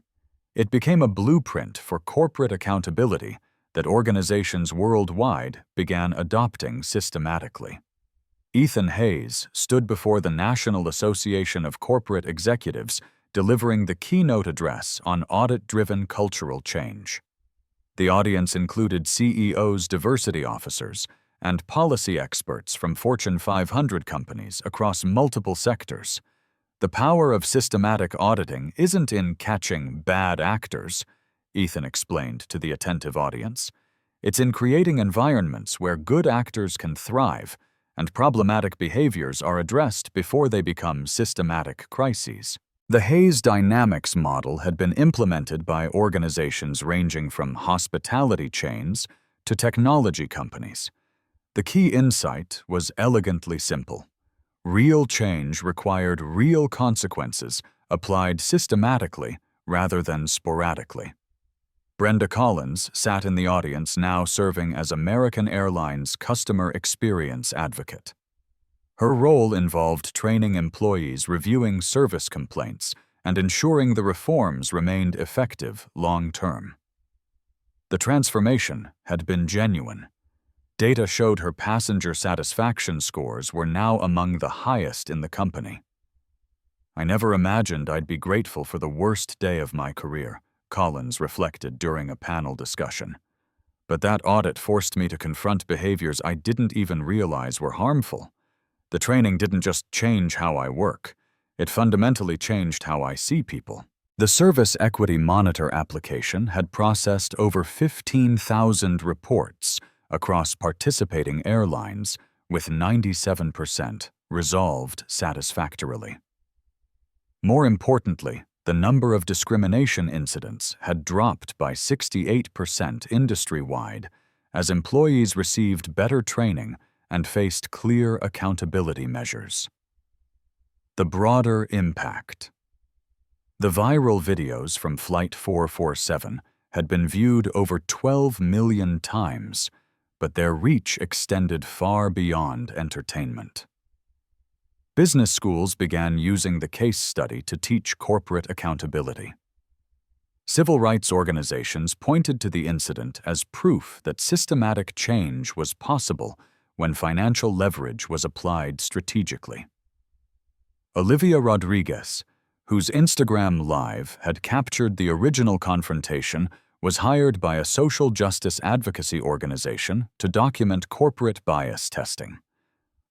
It became a blueprint for corporate accountability that organizations worldwide began adopting systematically. Ethan Hayes stood before the National Association of Corporate Executives, delivering the keynote address on audit-driven cultural change. The audience included CEOs, diversity officers, and policy experts from Fortune 500 companies across multiple sectors. The power of systematic auditing isn't in catching bad actors, Ethan explained to the attentive audience. It's in creating environments where good actors can thrive and problematic behaviors are addressed before they become systematic crises. The Hayes Dynamics model had been implemented by organizations ranging from hospitality chains to technology companies. The key insight was elegantly simple. Real change required real consequences applied systematically rather than sporadically. Brenda Collins sat in the audience, now serving as American Airlines Customer Experience Advocate. Her role involved training employees, reviewing service complaints, and ensuring the reforms remained effective long-term. The transformation had been genuine. Data showed her passenger satisfaction scores were now among the highest in the company. "I never imagined I'd be grateful for the worst day of my career," Collins reflected during a panel discussion. "But that audit forced me to confront behaviors I didn't even realize were harmful. The training didn't just change how I work, it fundamentally changed how I see people." The Service Equity Monitor application had processed over 15,000 reports across participating airlines, with 97% resolved satisfactorily. More importantly, the number of discrimination incidents had dropped by 68% industry-wide as employees received better training and faced clear accountability measures. The broader impact. The viral videos from Flight 447 had been viewed over 12 million times, but their reach extended far beyond entertainment. Business schools began using the case study to teach corporate accountability. Civil rights organizations pointed to the incident as proof that systematic change was possible when financial leverage was applied strategically. Olivia Rodriguez, whose Instagram Live had captured the original confrontation, was hired by a social justice advocacy organization to document corporate bias testing.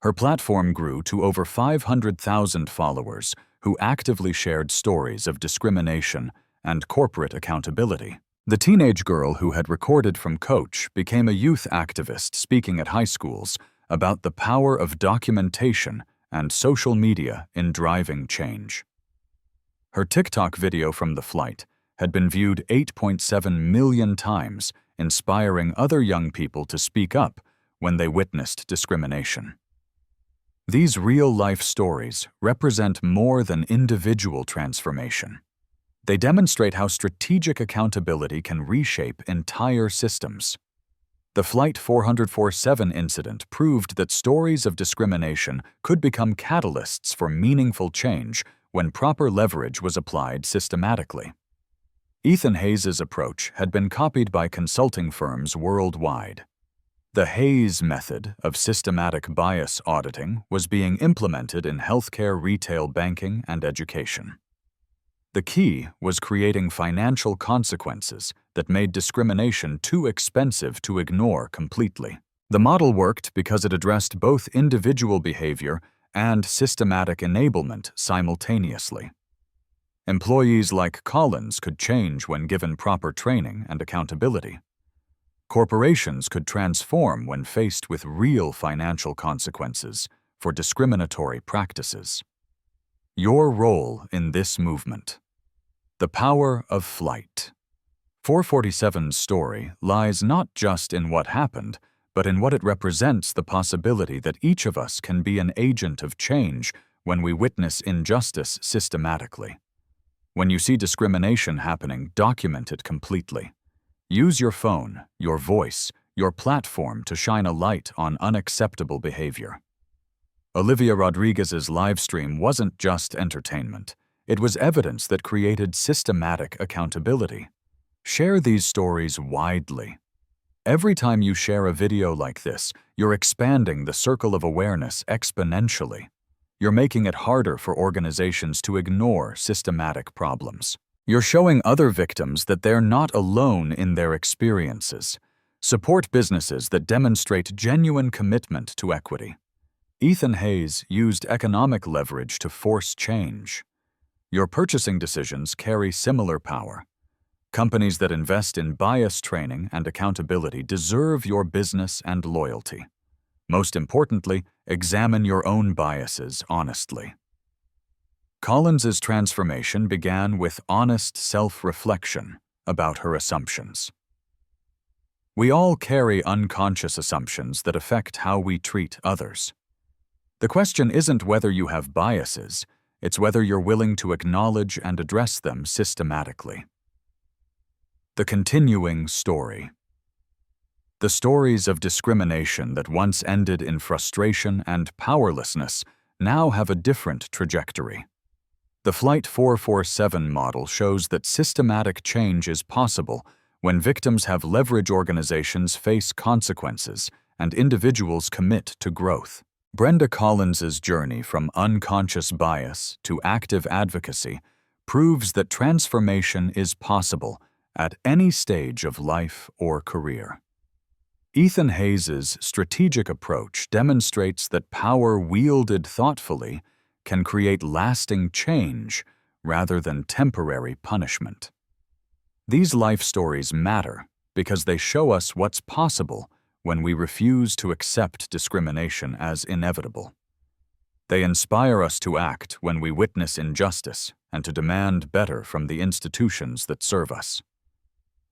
Her platform grew to over 500,000 followers who actively shared stories of discrimination and corporate accountability. The teenage girl who had recorded from Coach became a youth activist speaking at high schools about the power of documentation and social media in driving change. Her TikTok video from the flight had been viewed 8.7 million times, inspiring other young people to speak up when they witnessed discrimination. These real-life stories represent more than individual transformation. They demonstrate how strategic accountability can reshape entire systems. The Flight 447 incident proved that stories of discrimination could become catalysts for meaningful change when proper leverage was applied systematically. Ethan Hayes' approach had been copied by consulting firms worldwide. The Hayes method of systematic bias auditing was being implemented in healthcare, retail, banking, and education. The key was creating financial consequences that made discrimination too expensive to ignore completely. The model worked because it addressed both individual behavior and systematic enablement simultaneously. Employees like Collins could change when given proper training and accountability. Corporations could transform when faced with real financial consequences for discriminatory practices. Your role in this movement. The power of flight. 447's story lies not just in what happened, but in what it represents: the possibility that each of us can be an agent of change when we witness injustice systematically. When you see discrimination happening, document it completely. Use your phone, your voice, your platform to shine a light on unacceptable behavior. Olivia Rodriguez's live stream wasn't just entertainment. It was evidence that created systematic accountability. Share these stories widely. Every time you share a video like this, you're expanding the circle of awareness exponentially. You're making it harder for organizations to ignore systematic problems. You're showing other victims that they're not alone in their experiences. Support businesses that demonstrate genuine commitment to equity. Ethan Hayes used economic leverage to force change. Your purchasing decisions carry similar power. Companies that invest in bias training and accountability deserve your business and loyalty. Most importantly, examine your own biases honestly. Collins's transformation began with honest self-reflection about her assumptions. We all carry unconscious assumptions that affect how we treat others. The question isn't whether you have biases, it's whether you're willing to acknowledge and address them systematically. The continuing story. The stories of discrimination that once ended in frustration and powerlessness now have a different trajectory. The Flight 447 model shows that systematic change is possible when victims have leverage, organizations face consequences, and individuals commit to growth. Brenda Collins's journey from unconscious bias to active advocacy proves that transformation is possible at any stage of life or career. Ethan Hayes' strategic approach demonstrates that power wielded thoughtfully can create lasting change rather than temporary punishment. These life stories matter because they show us what's possible when we refuse to accept discrimination as inevitable. They inspire us to act when we witness injustice and to demand better from the institutions that serve us.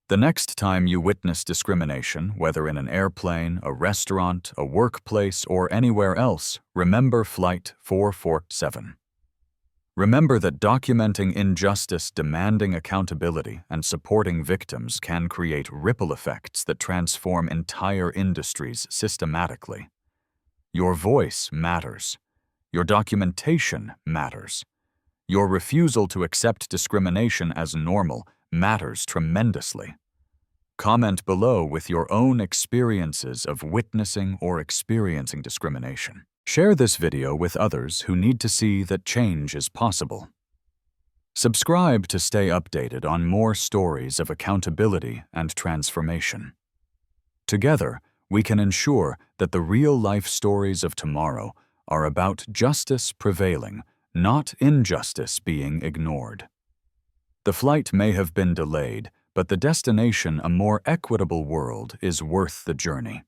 The next time you witness discrimination, whether in an airplane, a restaurant, a workplace, or anywhere else, remember Flight 447. Remember that documenting injustice, demanding accountability, and supporting victims can create ripple effects that transform entire industries systematically. Your voice matters. Your documentation matters. Your refusal to accept discrimination as normal matters tremendously. Comment below with your own experiences of witnessing or experiencing discrimination. Share this video with others who need to see that change is possible. Subscribe to stay updated on more stories of accountability and transformation. Together, we can ensure that the real-life stories of tomorrow are about justice prevailing, not injustice being ignored. The flight may have been delayed, but the destination, a more equitable world, is worth the journey.